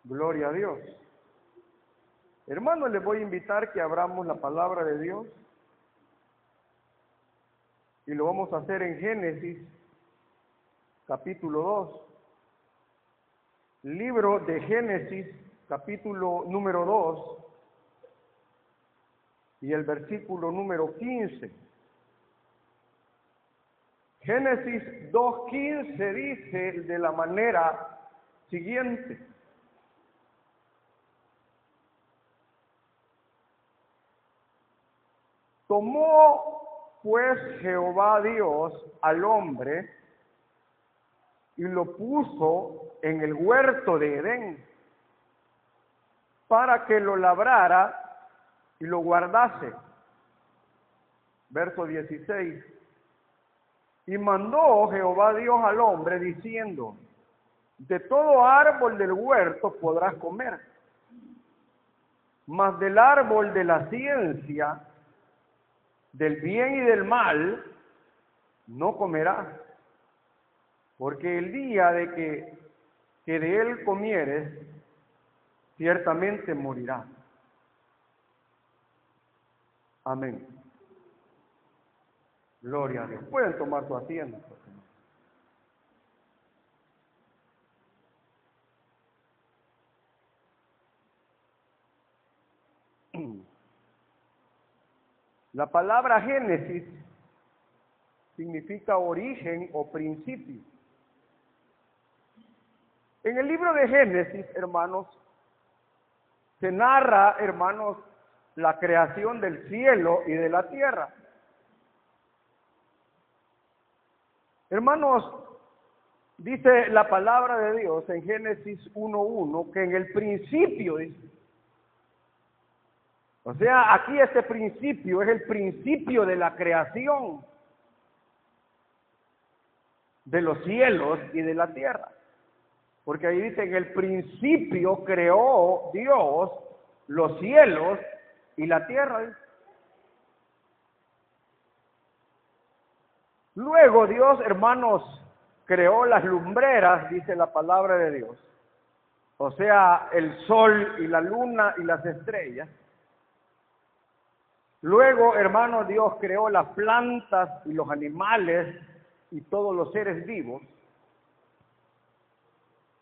Gloria a Dios. Hermanos, les voy a invitar que abramos la palabra de Dios y lo vamos a hacer en Génesis, capítulo 2. Libro de Génesis, capítulo número 2 y el versículo número 15. Génesis 2:15 dice de la manera siguiente: tomó pues Jehová Dios al hombre y lo puso en el huerto de Edén para que lo labrara y lo guardase. Verso 16. Y mandó Jehová Dios al hombre diciendo: de todo árbol del huerto podrás comer, mas del árbol de la ciencia, del bien y del mal, no comerás, porque el día de que de él comieres, ciertamente morirás. Amén. Gloria a Dios. Pueden tomar su asiento. La palabra Génesis significa origen o principio. En el libro de Génesis, hermanos, se narra, hermanos, la creación del cielo y de la tierra. Hermanos, dice la palabra de Dios en Génesis 1:1 que en el principio, dice, o sea, aquí este principio es el principio de la creación de los cielos y de la tierra. Porque ahí dice, en el principio creó Dios los cielos y la tierra. Luego Dios, hermanos, creó las lumbreras, dice la palabra de Dios. O sea, el sol y la luna y las estrellas. Luego, hermanos, Dios creó las plantas y los animales y todos los seres vivos,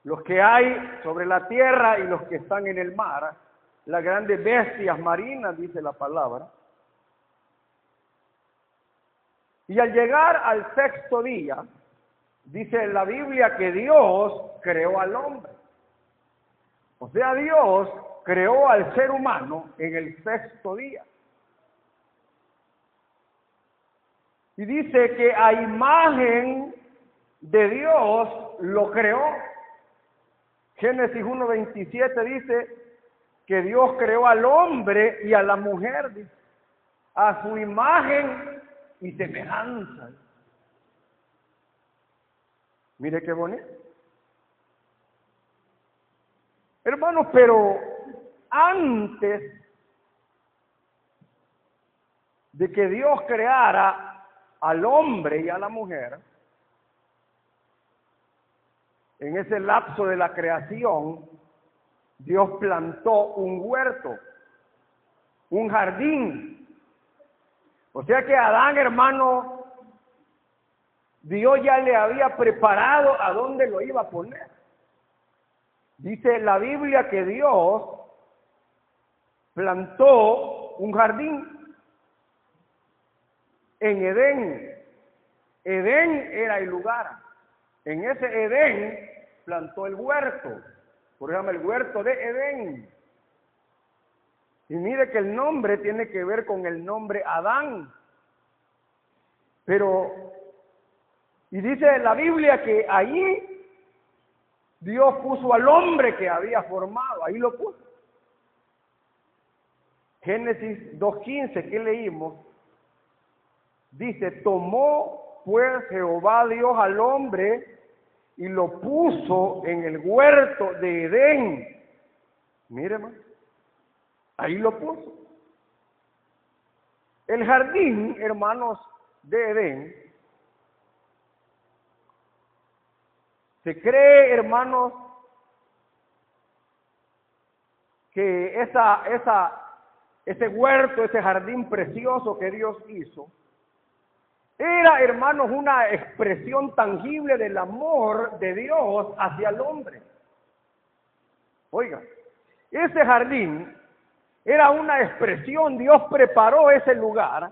los que hay sobre la tierra y los que están en el mar, las grandes bestias marinas, dice la palabra. Y al llegar al sexto día, dice la Biblia que Dios creó al hombre. O sea, Dios creó al ser humano en el sexto día. Y dice que a imagen de Dios lo creó. Génesis 1:27 dice que Dios creó al hombre y a la mujer, dice, a su imagen y semejanza. Mire qué bonito. Hermanos, pero antes de que Dios creara al hombre y a la mujer, en ese lapso de la creación, Dios plantó un huerto, un jardín. O sea que a Adán, hermano, Dios ya le había preparado a dónde lo iba a poner. Dice la Biblia que Dios plantó un jardín en Edén. Edén era el lugar. En ese Edén plantó el huerto, por ejemplo, el huerto de Edén. Y mire que el nombre tiene que ver con el nombre Adán. Y dice la Biblia que allí Dios puso al hombre que había formado, ahí lo puso. Génesis 2:15, ¿qué leímos? Dice, tomó pues Jehová Dios al hombre y lo puso en el huerto de Edén. Mire, hermano, ahí lo puso. El jardín, hermanos, de Edén, se cree, hermanos, que ese huerto, ese jardín precioso que Dios hizo, era, hermanos, una expresión tangible del amor de Dios hacia el hombre. Oiga, ese jardín era una expresión, Dios preparó ese lugar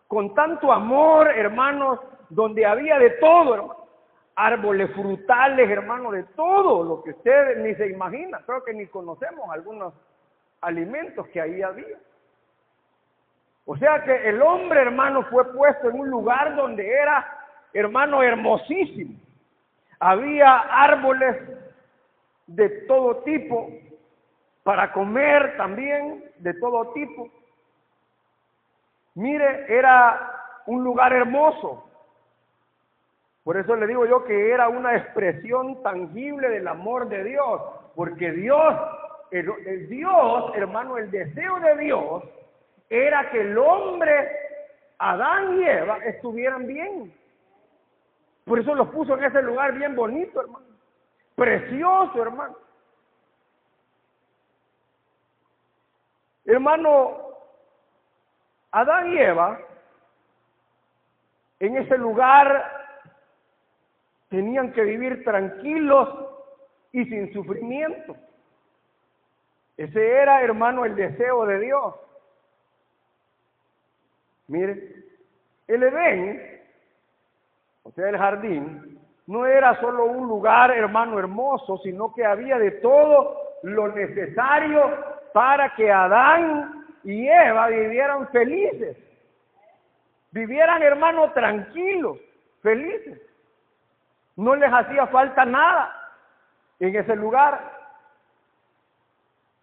con tanto amor, hermanos, donde había de todo, hermanos. Árboles frutales, hermanos, de todo lo que usted ni se imagina. Creo que ni conocemos algunos alimentos que ahí había. O sea que el hombre, hermano, fue puesto en un lugar donde era, hermano, hermosísimo. Había árboles de todo tipo, para comer también, de todo tipo. Mire, era un lugar hermoso. Por eso le digo yo que era una expresión tangible del amor de Dios, porque Dios, Dios, hermano, el deseo de Dios era que el hombre, Adán y Eva, estuvieran bien. Por eso los puso en ese lugar bien bonito, hermano. Precioso, hermano. Hermano, Adán y Eva, en ese lugar, tenían que vivir tranquilos y sin sufrimiento. Ese era, hermano, el deseo de Dios. Mire, el Edén, o sea, el jardín, no era solo un lugar, hermano, hermoso, sino que había de todo lo necesario para que Adán y Eva vivieran felices. Vivieran, hermano, tranquilos, felices. No les hacía falta nada en ese lugar.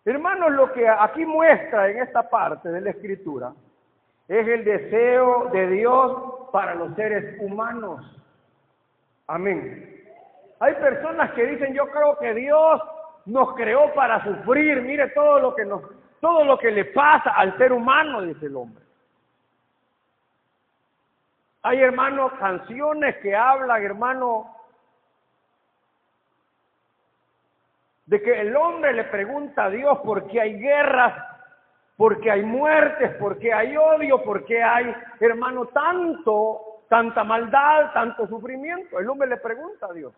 Hermanos, lo que aquí muestra en esta parte de la Escritura es el deseo de Dios para los seres humanos. Amén. Hay personas que dicen, yo creo que Dios nos creó para sufrir. Mire todo lo que le pasa al ser humano, dice el hombre. Hay, hermanos, canciones que hablan, hermano, de que el hombre le pregunta a Dios por qué hay guerras, por qué hay muertes, por qué hay odio, por qué hay, hermano, tanta maldad, tanto sufrimiento. El hombre le pregunta a Dios.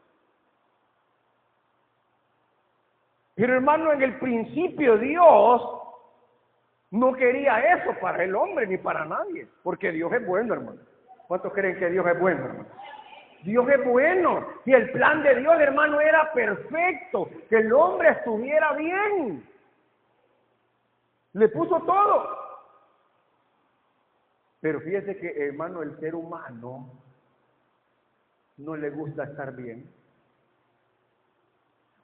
Pero, hermano, en el principio Dios no quería eso para el hombre ni para nadie, porque Dios es bueno, hermano. ¿Cuántos creen que Dios es bueno, hermano? Dios es bueno, y el plan de Dios, hermano, era perfecto, que el hombre estuviera bien. Le puso todo. Pero fíjese que, hermano, el ser humano no le gusta estar bien.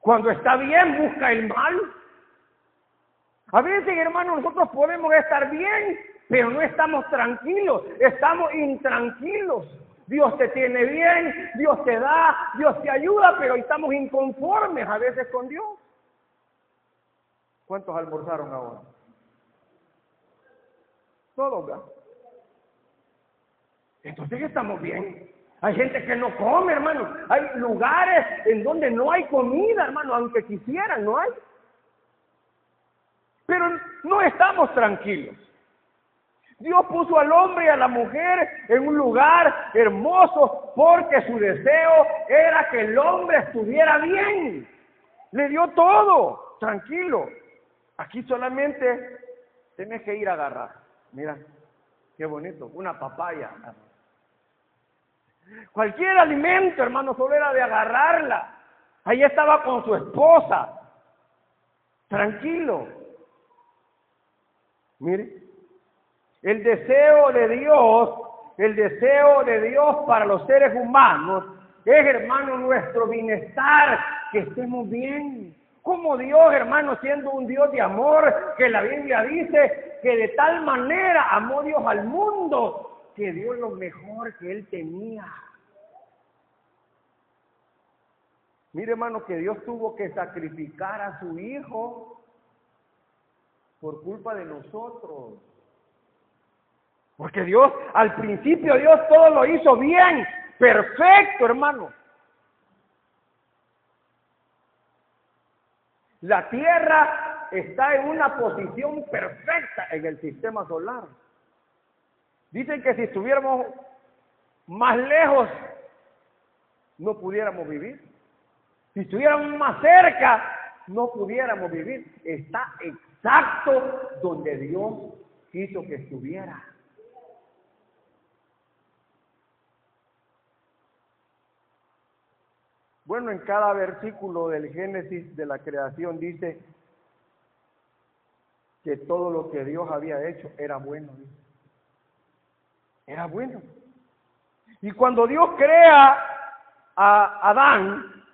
Cuando está bien, busca el mal. A veces, hermano, nosotros podemos estar bien, pero no estamos tranquilos, estamos intranquilos. Dios te tiene bien, Dios te da, Dios te ayuda, pero estamos inconformes a veces con Dios. ¿Cuántos almorzaron ahora? Todos, ¿verdad? Entonces estamos bien. Hay gente que no come, hermano. Hay lugares en donde no hay comida, hermano, aunque quisieran, no hay. Pero no estamos tranquilos. Dios puso al hombre y a la mujer en un lugar hermoso porque su deseo era que el hombre estuviera bien. Le dio todo, tranquilo. Aquí solamente tienes que ir a agarrar. Mira, qué bonito, una papaya. Cualquier alimento, hermano, solo era de agarrarla. Ahí estaba con su esposa, tranquilo. Mire. El deseo de Dios para los seres humanos es, hermano, nuestro bienestar, que estemos bien. Como Dios, hermano, siendo un Dios de amor, que la Biblia dice que de tal manera amó Dios al mundo, que dio lo mejor que Él tenía. Mire, hermano, que Dios tuvo que sacrificar a su Hijo por culpa de nosotros. Porque Dios, al principio Dios todo lo hizo bien, perfecto, hermano. La tierra está en una posición perfecta en el sistema solar. Dicen que si estuviéramos más lejos, no pudiéramos vivir. Si estuviéramos más cerca, no pudiéramos vivir. Está exacto donde Dios quiso que estuviera. Bueno, en cada versículo del Génesis de la creación dice que todo lo que Dios había hecho era bueno. Era bueno. Y cuando Dios crea a Adán,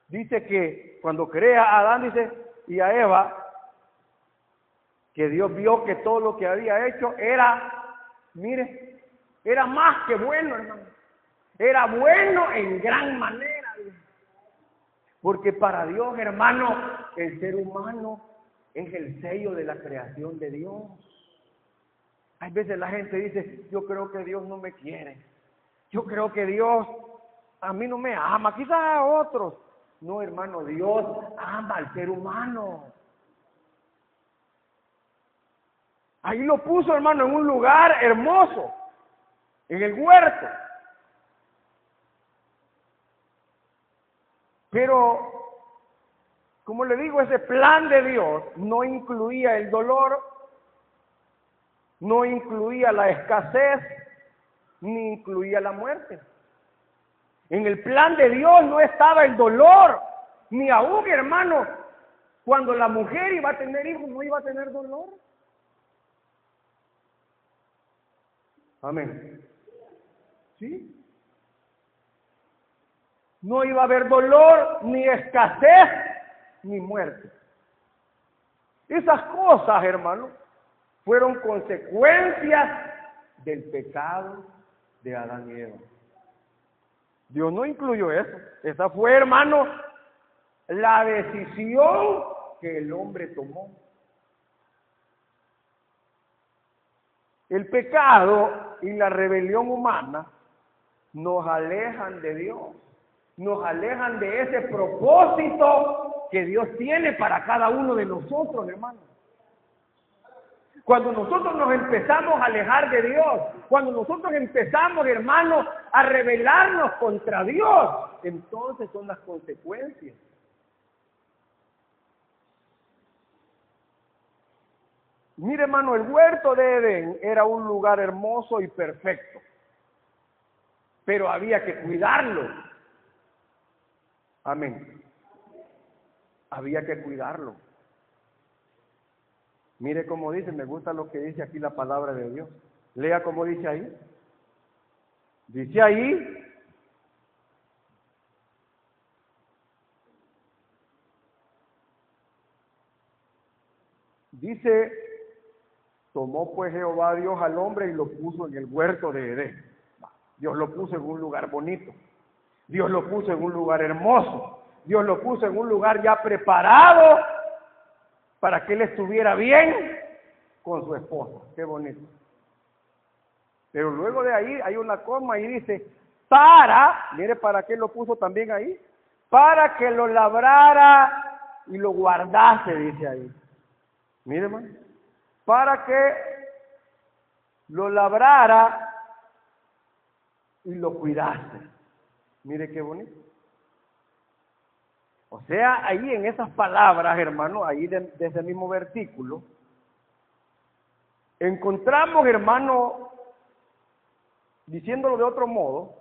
dice que cuando crea a Adán, dice, y a Eva, que Dios vio que todo lo que había hecho era, mire, era más que bueno, hermano. Era bueno en gran manera. Porque para Dios, hermano, el ser humano es el sello de la creación de Dios. Hay veces la gente dice, yo creo que Dios no me quiere. Yo creo que Dios a mí no me ama, quizás a otros. No, hermano, Dios ama al ser humano. Ahí lo puso, hermano, en un lugar hermoso, en el huerto. Pero, como le digo, ese plan de Dios no incluía el dolor, no incluía la escasez, ni incluía la muerte. En el plan de Dios no estaba el dolor, ni aún, hermano, cuando la mujer iba a tener hijos, no iba a tener dolor. Amén. ¿Sí? No iba a haber dolor, ni escasez, ni muerte. Esas cosas, hermano, fueron consecuencias del pecado de Adán y Eva. Dios no incluyó eso. Esa fue, hermano, la decisión que el hombre tomó. El pecado y la rebelión humana nos alejan de Dios. Nos alejan de ese propósito que Dios tiene para cada uno de nosotros, hermano. Cuando nosotros nos empezamos a alejar de Dios, cuando nosotros empezamos, hermano, a rebelarnos contra Dios, entonces son las consecuencias. Mire, hermano, el huerto de Edén era un lugar hermoso y perfecto, pero había que cuidarlo. Amén. Había que cuidarlo. Mire cómo dice, me gusta lo que dice aquí la palabra de Dios. Lea cómo dice ahí. Dice ahí, dice, tomó pues Jehová Dios al hombre y lo puso en el huerto de Edén. Dios lo puso en un lugar bonito. Dios lo puso en un lugar hermoso. Dios lo puso en un lugar ya preparado para que él estuviera bien con su esposa. Qué bonito. Pero luego de ahí hay una coma y dice, mire para qué lo puso también ahí, para que lo labrara y lo guardase, dice ahí. Mire, hermano, para que lo labrara y lo cuidase. Mire qué bonito. O sea, ahí en esas palabras, hermano, ahí de ese mismo versículo, encontramos, hermano, diciéndolo de otro modo,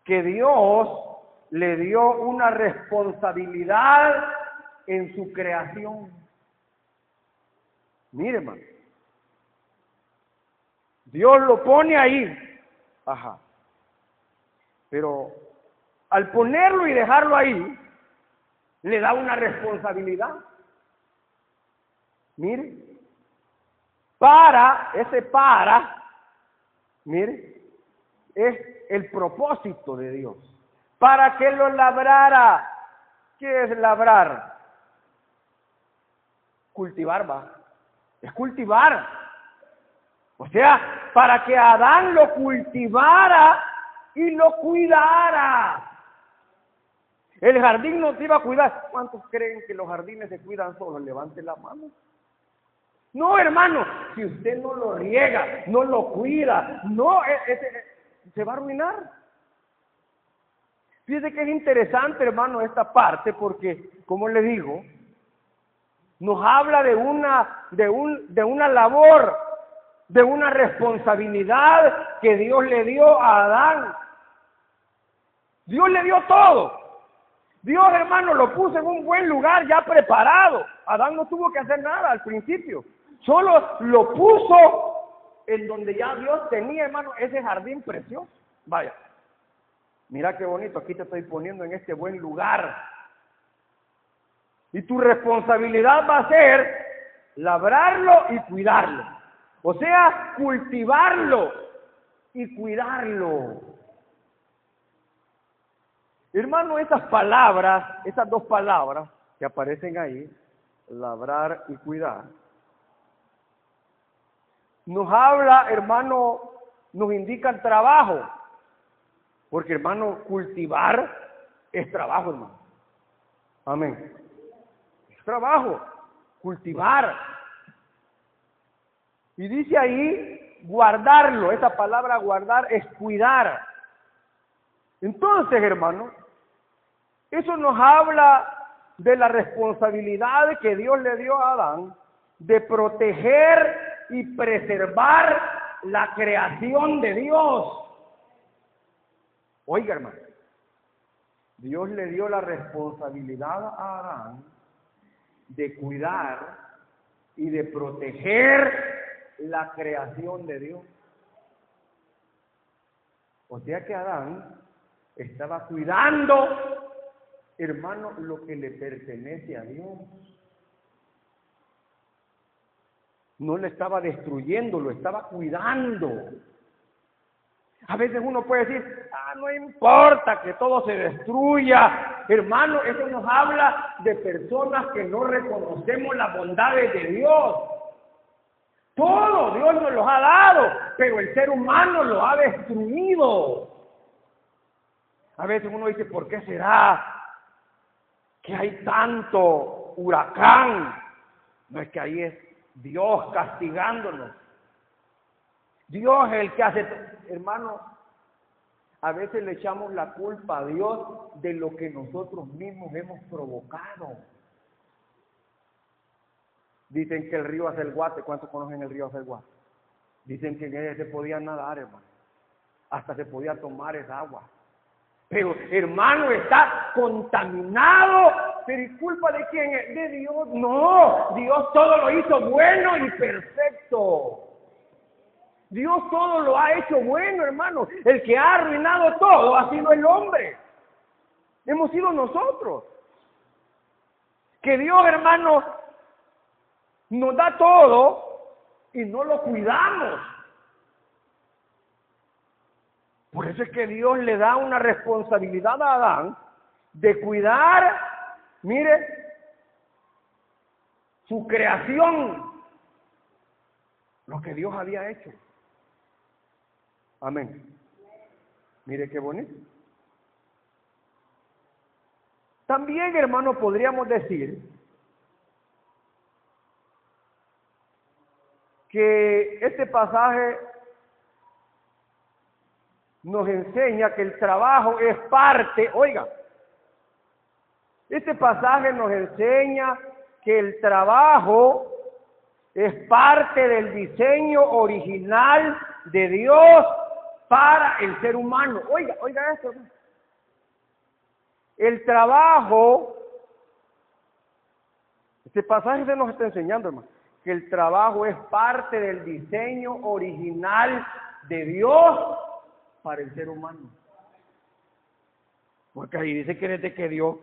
que Dios le dio una responsabilidad en su creación. Mire, hermano, Dios lo pone ahí, pero al ponerlo y dejarlo ahí, le da una responsabilidad. Mire, mire, es el propósito de Dios. Para que lo labrara. ¿Qué es labrar? Cultivar, va. Es cultivar. O sea, para que Adán lo cultivara y lo cuidara. El jardín no te iba a cuidar. ¿Cuántos creen que los jardines se cuidan solos? Levante la mano. No, hermano, si usted no lo riega, no lo cuida, no, se va a arruinar. Fíjese que es interesante, hermano, esta parte, porque, como le digo, nos habla de una labor, de una responsabilidad que Dios le dio a Adán. Dios le dio todo. Dios, hermano, lo puso en un buen lugar ya preparado. Adán no tuvo que hacer nada al principio. Solo lo puso en donde ya Dios tenía, hermano, ese jardín precioso. Vaya, mira qué bonito, aquí te estoy poniendo en este buen lugar. Y tu responsabilidad va a ser labrarlo y cuidarlo. O sea, cultivarlo y cuidarlo. Hermano, esas palabras, esas dos palabras que aparecen ahí, labrar y cuidar, nos habla, hermano, nos indica el trabajo. Porque, hermano, cultivar es trabajo, hermano. Amén. Es trabajo, cultivar. Y dice ahí, guardarlo. Esa palabra guardar es cuidar. Entonces, hermano, eso nos habla de la responsabilidad que Dios le dio a Adán de proteger y preservar la creación de Dios. Oiga, hermano, Dios le dio la responsabilidad a Adán de cuidar y de proteger la creación de Dios. O sea que Adán estaba cuidando, hermano, lo que le pertenece a Dios. No le estaba destruyendo, lo estaba cuidando. A veces uno puede decir, no importa que todo se destruya. Hermano, eso nos habla de personas que no reconocemos las bondades de Dios. Todo Dios nos los ha dado, pero el ser humano lo ha destruido. A veces uno dice, ¿por qué será que hay tanto huracán? No es que ahí es Dios castigándonos. Dios es el que hace, hermano, a veces le echamos la culpa a Dios de lo que nosotros mismos hemos provocado. Dicen que el río Acelguate, ¿cuántos conocen el río Acelguate? Dicen que en él se podía nadar, hermano. Hasta se podía tomar esa agua. Pero, hermano, está contaminado. ¿Pero y culpa de quién es? ¿De Dios? No, Dios todo lo hizo bueno y perfecto. Dios todo lo ha hecho bueno, hermano. El que ha arruinado todo ha sido el hombre. Hemos sido nosotros. Que Dios, hermano, nos da todo y no lo cuidamos. Por eso es que Dios le da una responsabilidad a Adán de cuidar, mire, su creación, lo que Dios había hecho. Amén. Mire qué bonito. También, hermano, podríamos decir que este pasaje nos enseña que el trabajo es parte, oiga, este pasaje nos enseña que el trabajo es parte del diseño original de Dios para el ser humano. Oiga esto. El trabajo, este pasaje se nos está enseñando, hermano, que el trabajo es parte del diseño original de Dios para el ser humano. Porque ahí dice que desde que Dios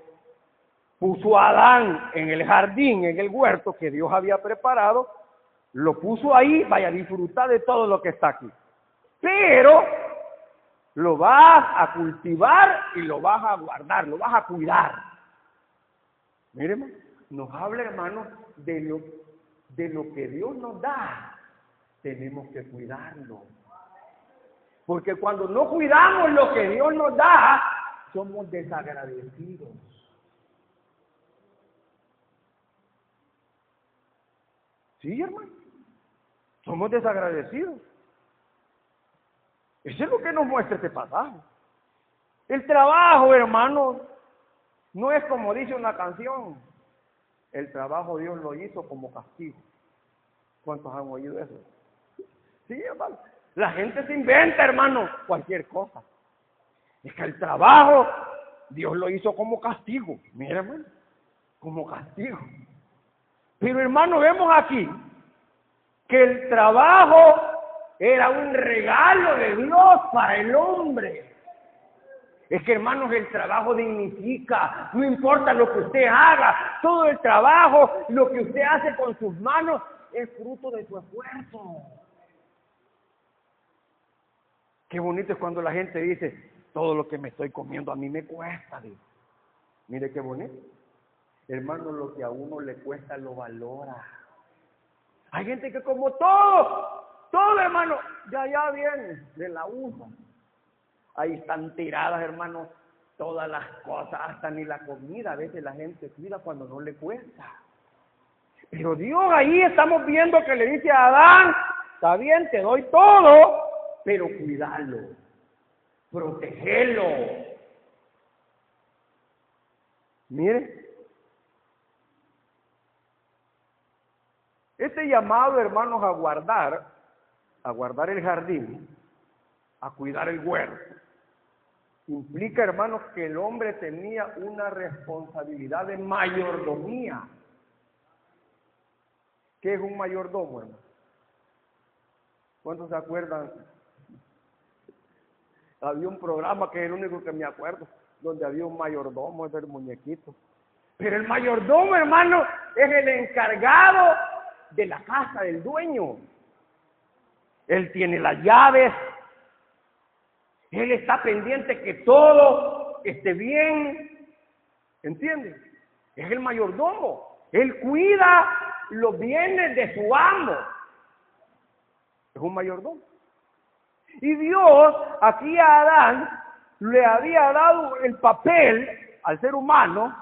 puso a Adán en el jardín, en el huerto que Dios había preparado, lo puso ahí, vaya a disfrutar de todo lo que está aquí. Pero lo vas a cultivar y lo vas a guardar, lo vas a cuidar. Miren, nos habla, hermano, de lo que Dios nos da, tenemos que cuidarlo. Porque cuando no cuidamos lo que Dios nos da, somos desagradecidos. Sí, hermano. Somos desagradecidos. Eso es lo que nos muestra este pasaje. El trabajo, hermano, no es como dice una canción. El trabajo Dios lo hizo como castigo. ¿Cuántos han oído eso? Sí, hermano. La gente se inventa, hermano, cualquier cosa. Es que el trabajo Dios lo hizo como castigo. Mira, hermano, como castigo. Pero, hermano, vemos aquí que el trabajo era un regalo de Dios para el hombre. Es que, hermanos, el trabajo dignifica. No importa lo que usted haga, todo el trabajo, lo que usted hace con sus manos, es fruto de su esfuerzo. Qué bonito es cuando la gente dice, todo lo que me estoy comiendo a mí me cuesta. Dios. Mire qué bonito. Hermano, lo que a uno le cuesta lo valora. Hay gente que como todo, hermano, ya viene, de la usa. Ahí están tiradas, hermano, todas las cosas, hasta ni la comida. A veces la gente cuida cuando no le cuesta. Pero Dios ahí estamos viendo que le dice a Adán, está bien, te doy todo, pero cuídalo, protégelo. Mire, este llamado, hermanos, a guardar el jardín, a cuidar el huerto, implica, hermanos, que el hombre tenía una responsabilidad de mayordomía. ¿Qué es un mayordomo, hermano? ¿Cuántos se acuerdan? Había un programa que es el único que me acuerdo, donde había un mayordomo, ese era el muñequito. Pero el mayordomo, hermano, es el encargado de la casa del dueño. Él tiene las llaves. Él está pendiente que todo esté bien. ¿Entiendes? Es el mayordomo. Él cuida los bienes de su amo. Es un mayordomo. Y Dios aquí a Adán le había dado el papel al ser humano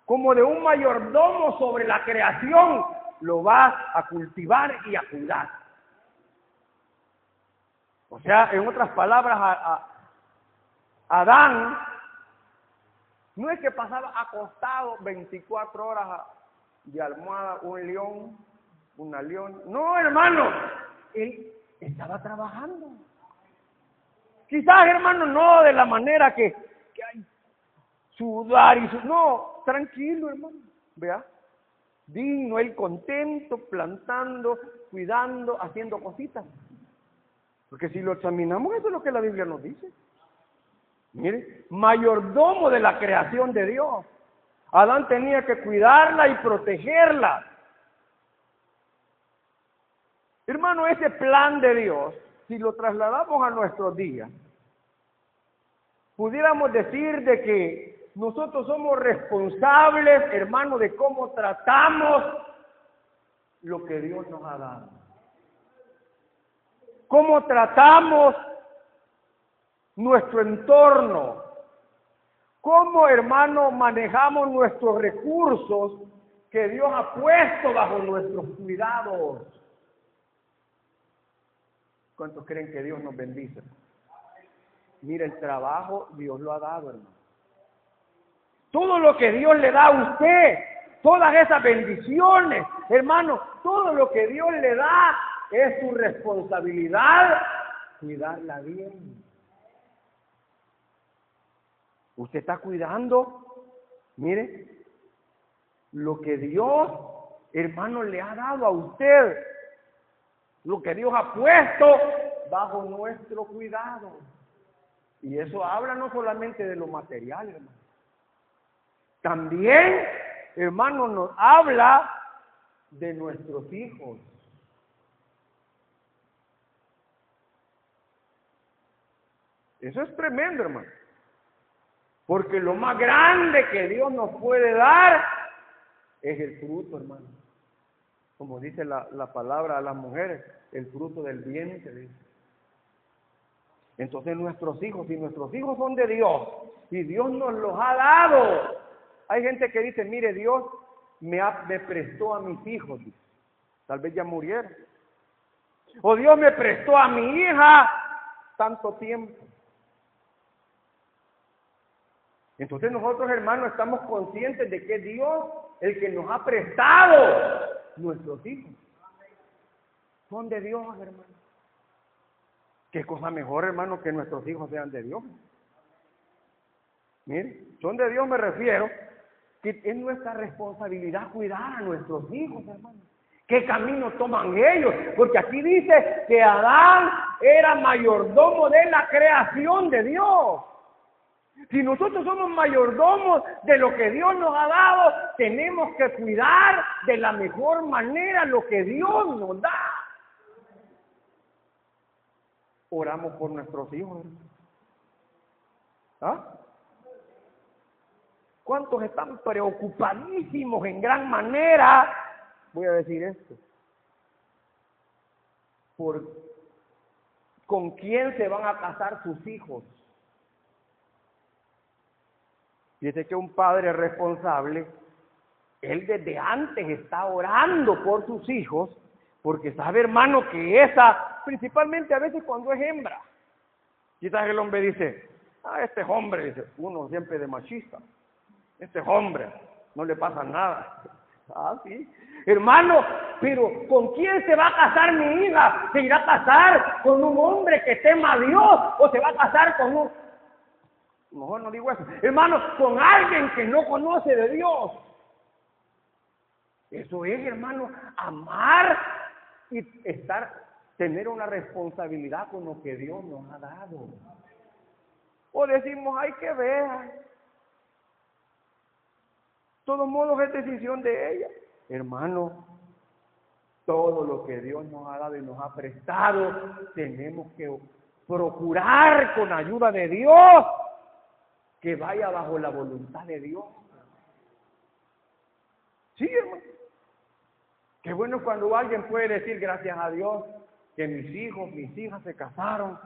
como de un mayordomo sobre la creación. Lo va a cultivar y a cuidar. O sea, en otras palabras, Adán no es que pasaba acostado 24 horas de almohada, un león, una león. No, hermano, él estaba trabajando. Quizás, hermano, no de la manera que hay sudar y no, tranquilo, hermano, vea, digno, él contento, plantando, cuidando, haciendo cositas. Porque si lo examinamos, eso es lo que la Biblia nos dice. Mire, mayordomo de la creación de Dios. Adán tenía que cuidarla y protegerla. Hermano, ese plan de Dios, si lo trasladamos a nuestros días, pudiéramos decir de que nosotros somos responsables, hermano, de cómo tratamos lo que Dios nos ha dado. Cómo tratamos nuestro entorno. Cómo, hermano, manejamos nuestros recursos que Dios ha puesto bajo nuestros cuidados. ¿Cuántos creen que Dios nos bendice? Mira, el trabajo Dios lo ha dado, hermano. Todo lo que Dios le da a usted, todas esas bendiciones, hermano, todo lo que Dios le da es su responsabilidad cuidarla bien. Usted está cuidando, mire, lo que Dios, hermano, le ha dado a usted, lo que Dios ha puesto bajo nuestro cuidado. Y eso habla no solamente de lo material, hermano. También, hermano, nos habla de nuestros hijos. Eso es tremendo, hermano. Porque lo más grande que Dios nos puede dar es el fruto, hermano. Como dice la palabra a las mujeres, el fruto del vientre, dice. Entonces nuestros hijos, si nuestros hijos son de Dios, y Dios nos los ha dado. Hay gente que dice, mire, Dios me prestó a mis hijos, dice. tal vez ya murieron. O Dios me prestó a mi hija tanto tiempo. Entonces nosotros, hermanos, estamos conscientes de que Dios, el que nos ha prestado nuestros hijos, son de Dios, hermano. ¿Qué cosa mejor, hermano, que nuestros hijos sean de Dios? Mire, son de Dios, me refiero, que es nuestra responsabilidad cuidar a nuestros hijos, hermano. ¿Qué camino toman ellos? Porque aquí dice que Adán era mayordomo de la creación de Dios. Si nosotros somos mayordomos de lo que Dios nos ha dado, tenemos que cuidar de la mejor manera lo que Dios nos da. Oramos por nuestros hijos, hermano. ¿Ah? ¿Cuántos están preocupadísimos en gran manera? Voy a decir esto. ¿Con quién se van a casar sus hijos? Fíjese que un padre responsable, él desde antes está orando por sus hijos, porque sabe, hermano, que esa, principalmente a veces cuando es hembra, quizás el hombre dice, este es hombre, dice, uno siempre de machista, este es hombre, no le pasa nada. Sí. Hermano, pero ¿con quién se va a casar mi hija? ¿Se irá a casar con un hombre que tema a Dios o se va a casar con un... Mejor no digo eso. Hermano, con alguien que no conoce de Dios. Eso es, hermano, amar y tener una responsabilidad con lo que Dios nos ha dado. O decimos, hay que ver. De todos modos es decisión de ella. Hermano, todo lo que Dios nos ha dado y nos ha prestado, tenemos que procurar con ayuda de Dios que vaya bajo la voluntad de Dios. Sí, hermano. Qué bueno cuando alguien puede decir, gracias a Dios, que mis hijos, mis hijas se casaron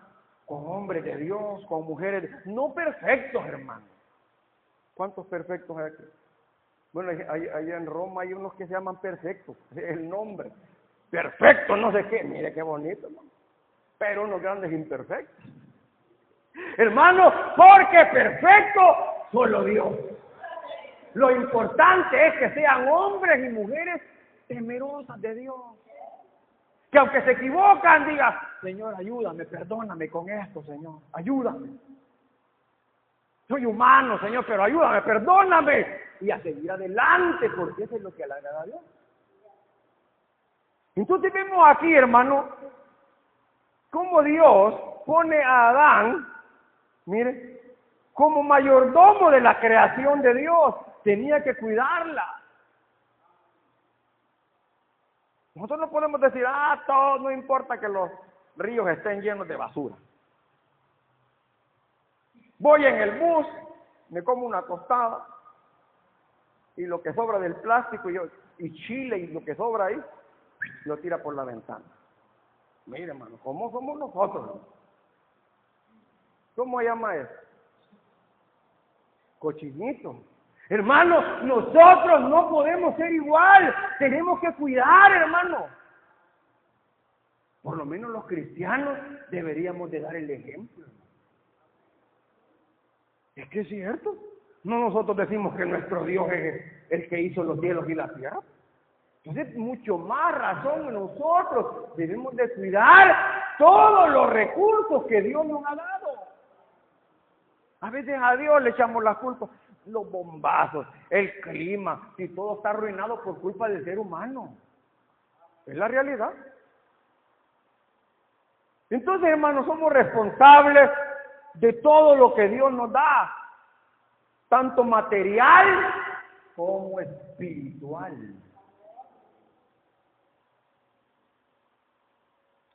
con hombres de Dios, con mujeres, no perfectos, hermano. ¿Cuántos perfectos hay aquí? Bueno, allá en Roma hay unos que se llaman perfectos, el nombre. Perfecto, no sé qué, mire qué bonito, hermano. Pero unos grandes imperfectos. Hermano, porque perfecto solo Dios. Lo importante es que sean hombres y mujeres temerosas de Dios. Que aunque se equivocan, digan, Señor, ayúdame, perdóname con esto, Señor, ayúdame. Soy humano, Señor, pero ayúdame, perdóname. Y a seguir adelante, porque eso es lo que le agrada a Dios. Entonces vemos aquí, hermano, cómo Dios pone a Adán, mire, como mayordomo de la creación de Dios. Tenía que cuidarla. Nosotros no podemos decir, todo, no importa que los ríos estén llenos de basura. Voy en el bus, me como una tostada, y lo que sobra del plástico y chile y lo que sobra ahí, lo tira por la ventana. Mire, hermano, ¿cómo somos nosotros? ¿Cómo se llama eso? Cochinito. Hermano, nosotros no podemos ser igual. Tenemos que cuidar, hermano. Por lo menos los cristianos deberíamos de dar el ejemplo. Es que es cierto. No nosotros decimos que nuestro Dios es el que hizo los cielos y la tierra. Entonces, mucho más razón nosotros debemos de cuidar todos los recursos que Dios nos ha dado. A veces a Dios le echamos la culpa, los bombazos, el clima, si todo está arruinado por culpa del ser humano. Es la realidad. Entonces, hermanos, somos responsables de todo lo que Dios nos da, tanto material como espiritual.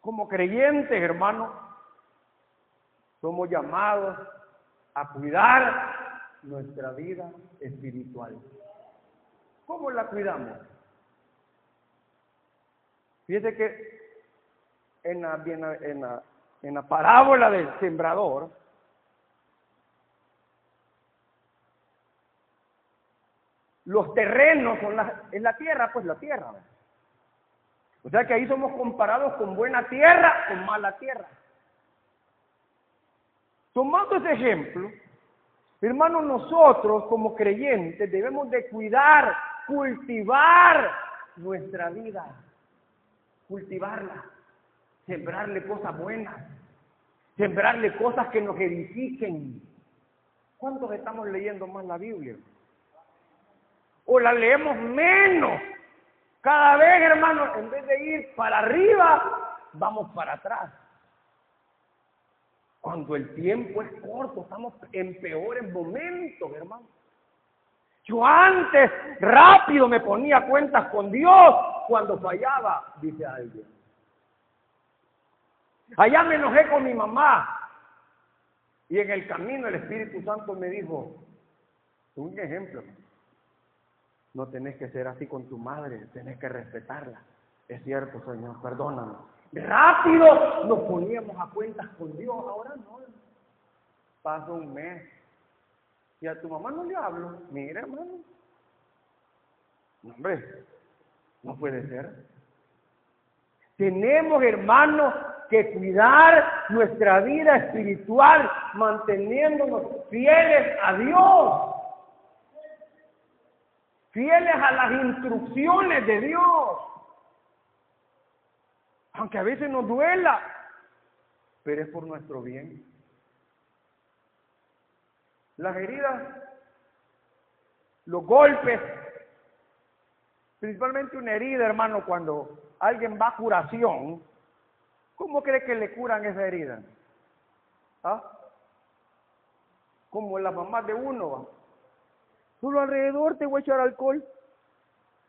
Como creyentes, hermanos, somos llamados a cuidar nuestra vida espiritual. ¿Cómo la cuidamos? Fíjese que en la parábola del sembrador, los terrenos son en la tierra, pues la tierra. O sea que ahí somos comparados con buena tierra, con mala tierra. Tomando ese ejemplo, hermanos, nosotros como creyentes debemos de cuidar, cultivar nuestra vida, cultivarla, sembrarle cosas buenas, sembrarle cosas que nos edifiquen. ¿Cuántos estamos leyendo más la Biblia? ¿O la leemos menos? Cada vez, hermanos, en vez de ir para arriba, vamos para atrás. Cuando el tiempo es corto, estamos en peores momentos, hermano. Yo antes rápido me ponía cuentas con Dios cuando fallaba, dice alguien. Allá me enojé con mi mamá y en el camino el Espíritu Santo me dijo, un ejemplo, no tenés que ser así con tu madre, tenés que respetarla. Es cierto, Señor, perdóname. Rápido nos poníamos a cuentas con Dios, ahora no. Pasó un mes y a tu mamá no le hablo. Mira, hermano. No, hombre, no puede ser. Tenemos, hermanos, que cuidar nuestra vida espiritual, manteniéndonos fieles a Dios, fieles a las instrucciones de Dios. Aunque a veces nos duela, pero es por nuestro bien. Las heridas, los golpes, principalmente una herida, hermano, cuando alguien va a curación, ¿cómo cree que le curan esa herida? ¿Ah? Como las mamás de uno, ¿va? Solo alrededor te voy a echar alcohol.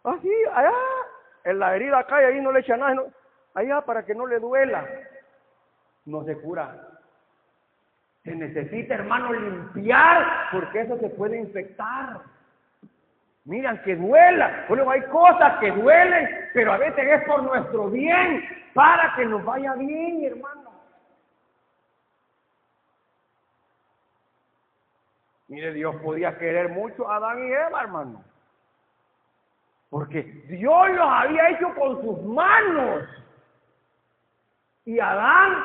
Así, allá, en la herida acá y ahí no le echa nada, no. Allá para que no le duela. No se cura. Se necesita, hermano, limpiar, porque eso se puede infectar. Miran que duela. Bueno, hay cosas que duelen, pero a veces es por nuestro bien, para que nos vaya bien, hermano. Mire, Dios podía querer mucho a Adán y Eva, hermano. Porque Dios los había hecho con sus manos. Y Adán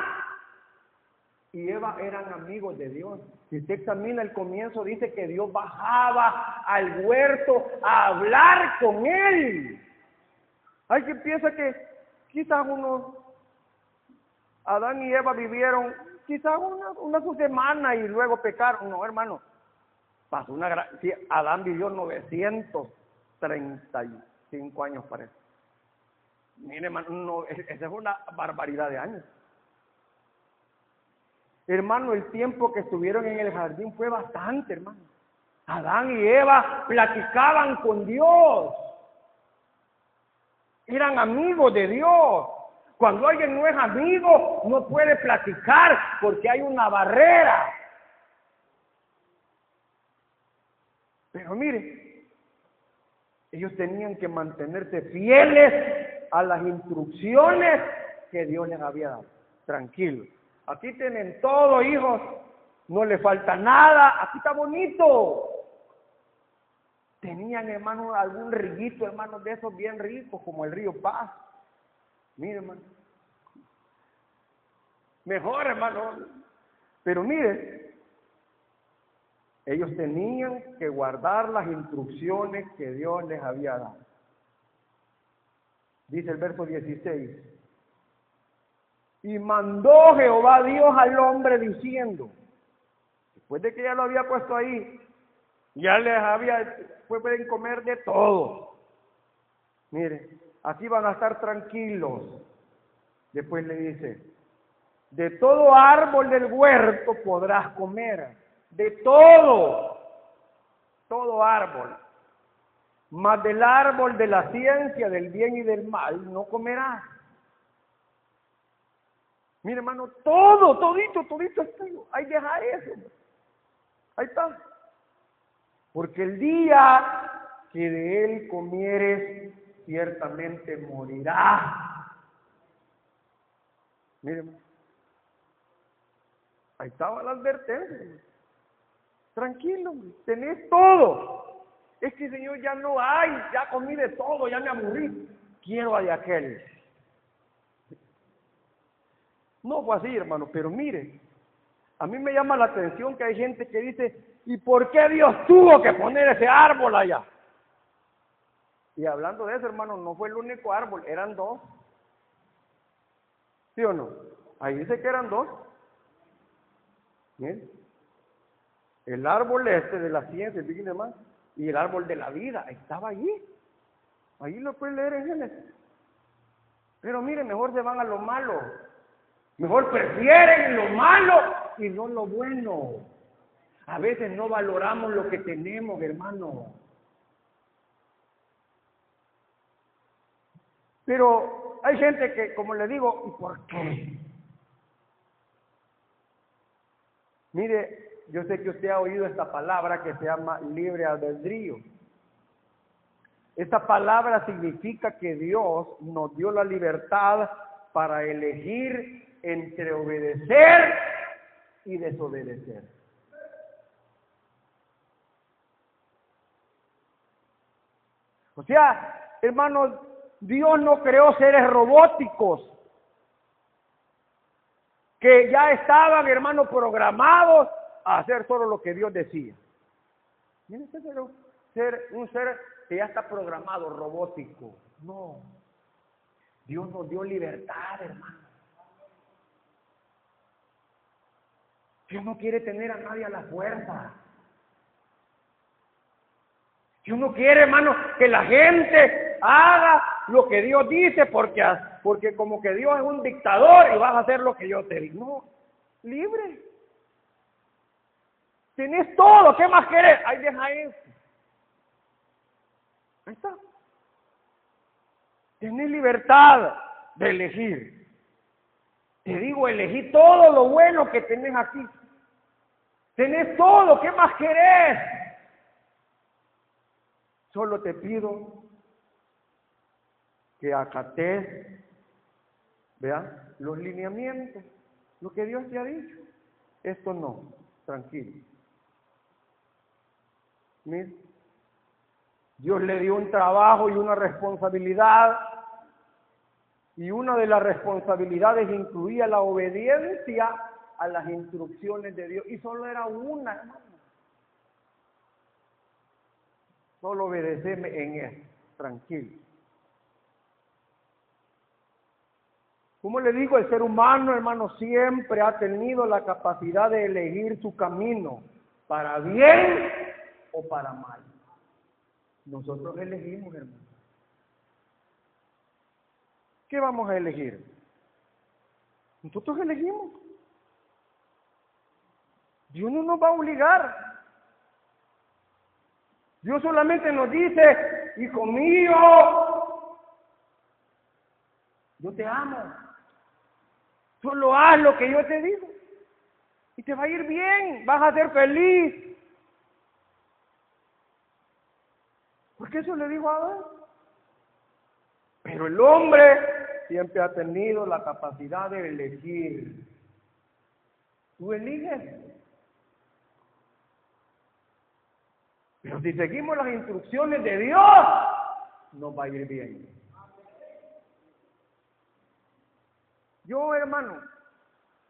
y Eva eran amigos de Dios. Si usted examina el comienzo, dice que Dios bajaba al huerto a hablar con él. Hay quien piensa que quizás Adán y Eva vivieron quizás una semana y luego pecaron. No, hermano. Pasó sí, Adán vivió 935 años, parece. Mire, hermano, no, esa es una barbaridad de años. Hermano, el tiempo que estuvieron en el jardín fue bastante, hermano. Adán y Eva platicaban con Dios. Eran amigos de Dios. Cuando alguien no es amigo, no puede platicar porque hay una barrera. Pero mire, ellos tenían que mantenerse fieles a las instrucciones que Dios les había dado. Tranquilos. Aquí tienen todo, hijos. No le falta nada. Aquí está bonito. Tenían, hermano, algún riguito, hermano, de esos bien ricos, como el río Paz. Mire, hermano. Mejor, hermano. Pero mire, ellos tenían que guardar las instrucciones que Dios les había dado. Dice el verso 16. Y mandó Jehová Dios al hombre diciendo, después de que ya lo había puesto ahí, ya les pueden comer de todo. Mire, aquí van a estar tranquilos. Después le dice, de todo árbol del huerto podrás comer, de todo árbol, mas del árbol de la ciencia del bien y del mal no comerás. Mire, hermano, todito está. Ahí deja eso. Ahí está. Porque el día que de él comieres, ciertamente morirás. Mire, hermano. Ahí estaba la advertencia. Tranquilo, tenés todo. Es que, Señor, ya no hay, ya comí de todo, ya me aburrí. Quiero de aquel. No fue así, hermano, pero mire, a mí me llama la atención que hay gente que dice, ¿y por qué Dios tuvo que poner ese árbol allá? Y hablando de eso, hermano, no fue el único árbol, eran dos. ¿Sí o no? Ahí dice que eran dos. Miren, el árbol de la ciencia, fíjense más, y el árbol de la vida, estaba allí. Ahí lo pueden leer en Génesis. Pero miren, mejor se van a lo malo. Mejor prefieren lo malo y no lo bueno. A veces no valoramos lo que tenemos, hermano. Pero hay gente que, como le digo, ¿y por qué? Mire, yo sé que usted ha oído esta palabra que se llama libre albedrío. Esta palabra significa que Dios nos dio la libertad para elegir entre obedecer y desobedecer. O sea, hermanos, Dios no creó seres robóticos que ya estaban, hermanos, programados a hacer solo lo que Dios decía. Miren, este es un ser que ya está programado, robótico. No. Dios nos dio libertad, hermano. Dios no quiere tener a nadie a la fuerza. Dios no quiere, hermano, que la gente haga lo que Dios dice porque como que Dios es un dictador y vas a hacer lo que yo te digo. No, libre. Tenés todo, ¿qué más querés? Ahí deja eso. Ahí está. Tenés libertad de elegir. Te digo, elegí todo lo bueno que tenés aquí. Tenés todo, ¿qué más querés? Solo te pido que acates, vean, los lineamientos, lo que Dios te ha dicho. Esto no, tranquilo. Mira, Dios le dio un trabajo y una responsabilidad, y una de las responsabilidades incluía la obediencia a las instrucciones de Dios, y solo era una, hermano. Solo obedeceme en esto, tranquilo. Como le digo, el ser humano, hermano, siempre ha tenido la capacidad de elegir su camino, para bien o para mal. Nosotros elegimos, hermano. ¿Qué vamos a elegir? Nosotros elegimos. Dios no nos va a obligar. Dios solamente nos dice, hijo mío, yo te amo. Solo haz lo que yo te digo. Y te va a ir bien, vas a ser feliz. Porque eso le dijo a Adán. Pero el hombre siempre ha tenido la capacidad de elegir. Tú eliges. Pero si seguimos las instrucciones de Dios, nos va a ir bien. Yo, hermano,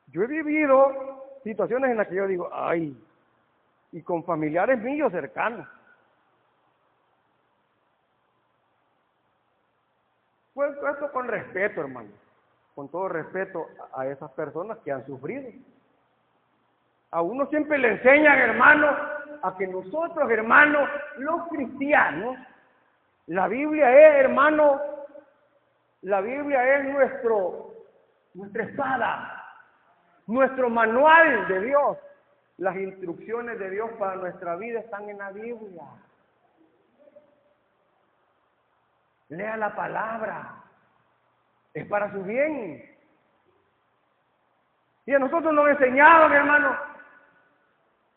yo he vivido situaciones en las que yo digo, ay, y con familiares míos cercanos. Pues esto con respeto, hermano, con todo respeto a esas personas que han sufrido. A uno siempre le enseñan, hermano, a que nosotros, hermanos, los cristianos, la Biblia es, hermano, la Biblia es nuestra espada, nuestro manual de Dios. Las instrucciones de Dios para nuestra vida están en la Biblia. Lea la palabra, es para su bien. Y a nosotros nos enseñaron, hermano,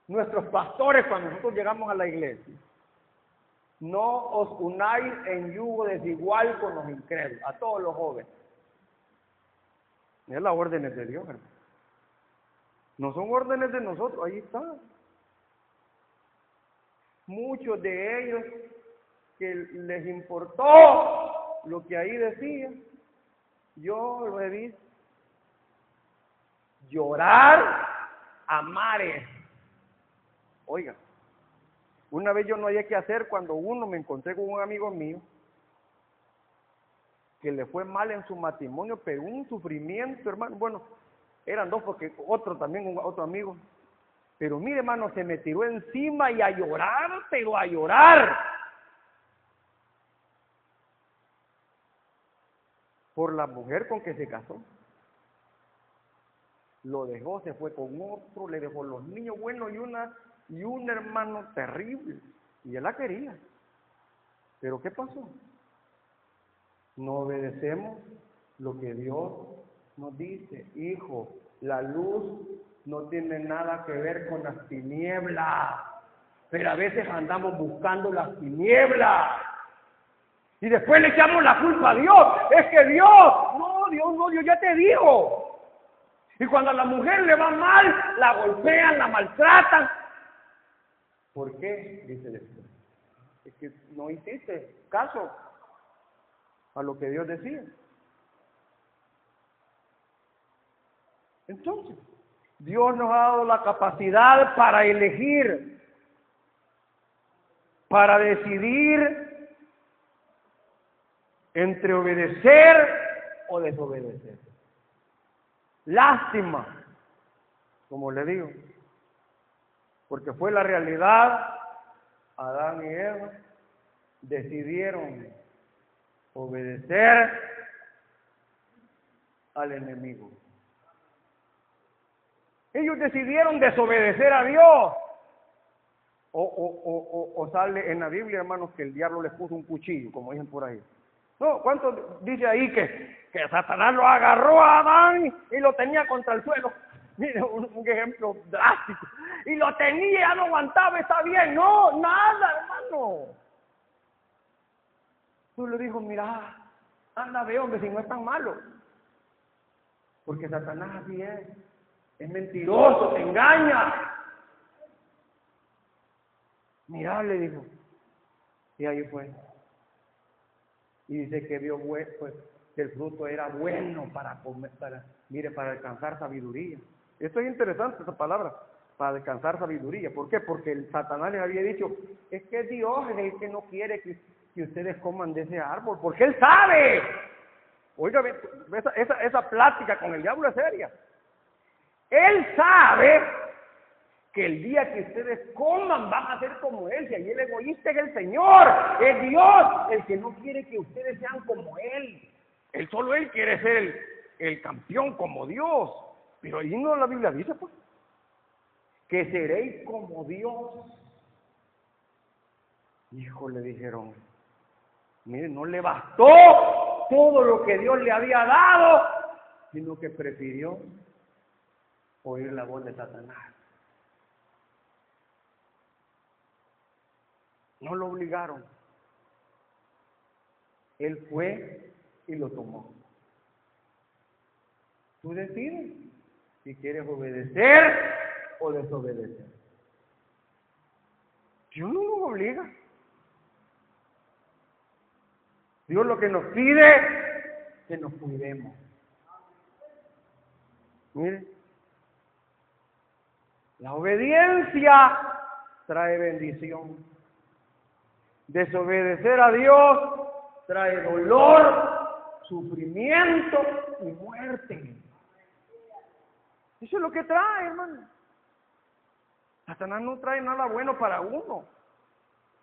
nuestros pastores cuando nosotros llegamos a la iglesia. No os unáis en yugo desigual con los incrédulos, a todos los jóvenes. Es las órdenes de Dios, hermano. No son órdenes de nosotros, ahí está. Muchos de ellos que les importó lo que ahí decía, yo lo he visto. llorar a mares. Oiga, una vez yo no había qué hacer cuando me encontré con un amigo mío que le fue mal en su matrimonio, pero un sufrimiento, hermano. Bueno, eran dos porque otro también, otro amigo. Pero mire, hermano, se me tiró encima y a llorar, pero a llorar. Por la mujer con que se casó. Lo dejó, se fue con otro, le dejó los niños buenos y un hermano terrible. Y él la quería. Pero ¿qué pasó? No obedecemos lo que Dios nos dice. Hijo, la luz no tiene nada que ver con las tinieblas, pero a veces andamos buscando las tinieblas y después le echamos la culpa a Dios. Es que Dios no, Dios ya te dijo. Y cuando a la mujer le va mal, la golpean, la maltratan. ¿Por qué? Dice después. Es que no hiciste caso a lo que Dios decía. Entonces, Dios nos ha dado la capacidad para elegir, para decidir entre obedecer o desobedecer. Lástima, como le digo, porque fue la realidad. Adán y Eva decidieron obedecer al enemigo. Ellos decidieron desobedecer a Dios. O sale en la Biblia, hermanos, que el diablo les puso un cuchillo, como dicen por ahí. No, ¿cuánto dice ahí que Satanás lo agarró a Adán y lo tenía contra el suelo? Mire, un ejemplo drástico. Y lo tenía, ya no aguantaba, está bien. No, nada, hermano. Tú le dijo, mira, anda, ve, hombre, si no es tan malo. Porque Satanás así es mentiroso, te engaña. Mira, le dijo. Y ahí fue. Y dice que vio pues, que el fruto era bueno para comer, para alcanzar sabiduría. Esto es interesante, esa palabra, para alcanzar sabiduría. ¿Por qué? Porque el Satanás les había dicho, es que Dios es el que no quiere que ustedes coman de ese árbol, porque Él sabe. Oiga, esa plática con el diablo es seria. Él sabe que el día que ustedes coman van a ser como Él. Si ahí el egoísta es el Señor, es Dios el que no quiere que ustedes sean como Él. Solo Él quiere ser el campeón como Dios. Pero ahí no la Biblia dice, pues, que seréis como Dios. Hijo, le dijeron, miren, no le bastó todo lo que Dios le había dado, sino que prefirió oír la voz de Satanás. No lo obligaron. Él fue y lo tomó. Tú decides si quieres obedecer o desobedecer. Dios no nos obliga. Dios lo que nos pide es que nos cuidemos. Mire, la obediencia trae bendición. Desobedecer a Dios trae dolor, sufrimiento y muerte. Eso es lo que trae, hermano. Satanás no trae nada bueno para uno.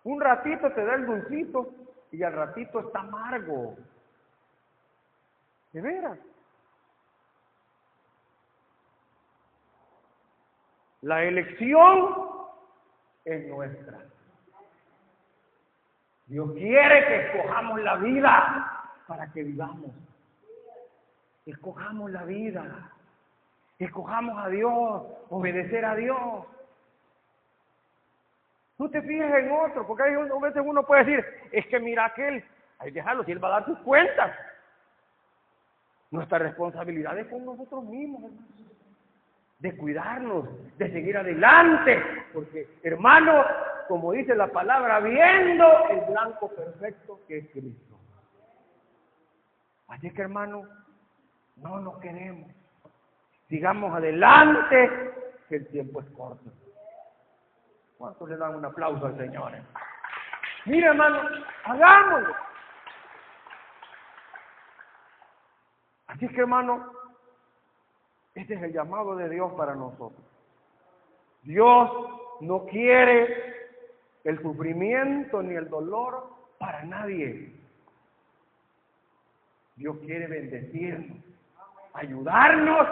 Un ratito te da el dulcito y al ratito está amargo. ¿De veras? La elección es nuestra. Dios quiere que escojamos la vida para que vivamos. Escojamos la vida. Escojamos a Dios, obedecer a Dios. No te fijes en otro, porque a veces uno puede decir, es que mira aquel, hay que dejarlo, si él va a dar sus cuentas. Nuestra responsabilidad es con nosotros mismos, hermanos. De cuidarnos, de seguir adelante, porque, hermano, como dice la palabra, viendo el blanco perfecto que es Cristo. Así que, hermano, no nos quedemos. Sigamos adelante, que el tiempo es corto. ¿Cuántos le dan un aplauso al Señor? Mira, hermano, hagámoslo. Así que, hermano, este es el llamado de Dios para nosotros. Dios no quiere el sufrimiento ni el dolor para nadie. Dios quiere bendecirnos, ayudarnos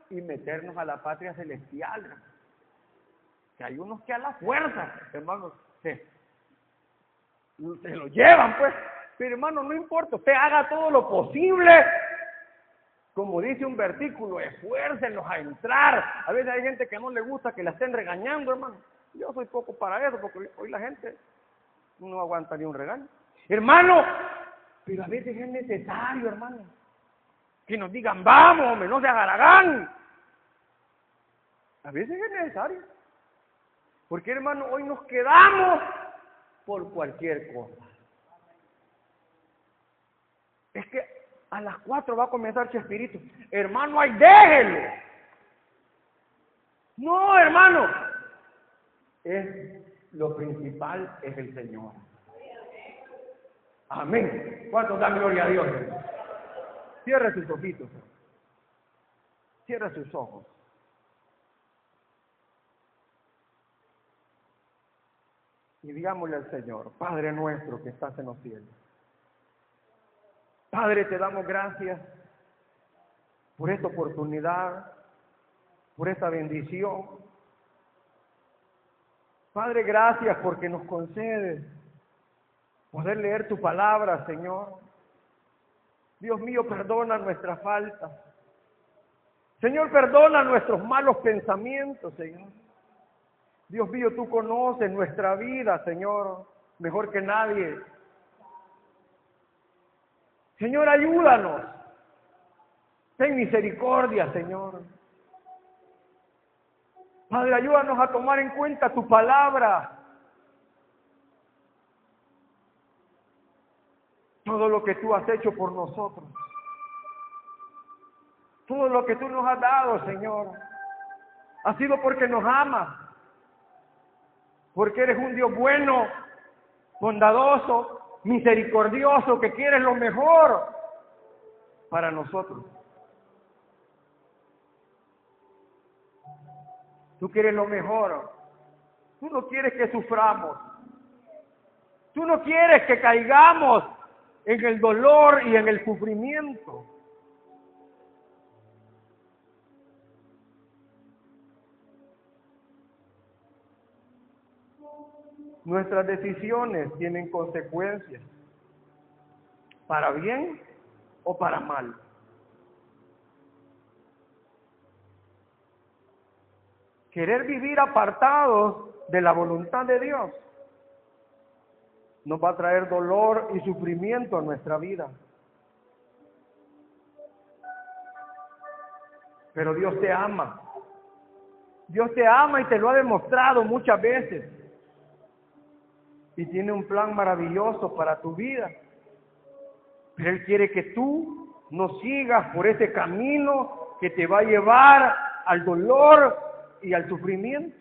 y meternos a la patria celestial. Que hay unos que a la fuerza, hermanos, se lo llevan, pues. Pero, hermano, no importa, usted haga todo lo posible. Como dice un versículo, esfuércenlos a entrar. A veces hay gente que no le gusta que la estén regañando, hermano. Yo soy poco para eso, porque hoy la gente no aguanta ni un regaño. Hermano, pero a veces es necesario, hermano, que nos digan, vamos, hombre, no se agarragán. A veces es necesario. Porque, hermano, hoy nos quedamos por cualquier cosa. Es que a las 4 va a comenzar Chespirito. Hermano, ahí déjelo. No, hermano. Lo principal es el Señor. Amén. ¿Cuántos dan gloria a Dios? Cierra sus ojitos. Cierra sus ojos. Y digámosle al Señor, Padre nuestro que estás en los cielos. Padre, te damos gracias por esta oportunidad, por esta bendición. Padre, gracias porque nos concedes poder leer tu palabra, Señor. Dios mío, perdona nuestras faltas. Señor, perdona nuestros malos pensamientos, Señor. Dios mío, tú conoces nuestra vida, Señor, mejor que nadie. Señor, ayúdanos. Ten misericordia, Señor. Padre, ayúdanos a tomar en cuenta tu palabra. Todo lo que tú has hecho por nosotros. Todo lo que tú nos has dado, Señor, ha sido porque nos amas. Porque eres un Dios bueno, bondadoso, misericordioso, que quieres lo mejor para nosotros. Tú quieres lo mejor. Tú no quieres que suframos. Tú no quieres que caigamos en el dolor y en el sufrimiento. Nuestras decisiones tienen consecuencias, para bien o para mal. Querer vivir apartados de la voluntad de Dios nos va a traer dolor y sufrimiento a nuestra vida. Pero Dios te ama. Dios te ama y te lo ha demostrado muchas veces. Y tiene un plan maravilloso para tu vida. Pero Él quiere que tú no sigas por ese camino que te va a llevar al dolor y al sufrimiento.